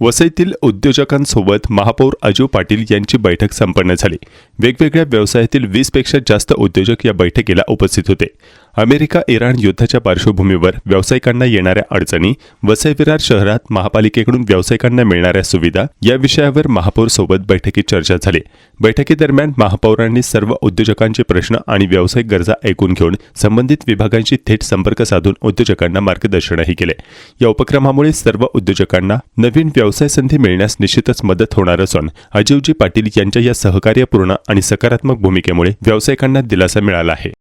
वसईतील उद्योजकांसोबत महापौर अजू पाटील यांची बैठक संपन्न झाली। वेगवेगळ्या व्यवसायातील 20 पेक्षा जास्त उद्योजक या बैठकीला उपस्थित होते। अमेरिका इराण युद्धाच्या पार्श्वभूमीवर व्यावसायिकांना येणाऱ्या अडचणी, वसई विरार शहरात महापालिकेकडून व्यावसायिकांना मिळणाऱ्या सुविधा या विषयावर महापौर सोबत बैठकीत चर्चा झाली। बैठकीदरम्यान महापौरांनी सर्व उद्योजकांचे प्रश्न आणि व्यावसायिक गरजा ऐकून घेऊन संबंधित विभागांशी थेट संपर्क साधून उद्योजकांना मार्गदर्शनही केले। या उपक्रमामुळे सर्व उद्योजकांना नवीन व्यवसाय संधी मिळण्यास निश्चितच मदत होणार असून अजूजी पाटील यांच्या या सहकार्यपूर्ण आणि सकारात्मक भूमिकेमुळे व्यावसायिकांना दिलासा मिळाला आहे।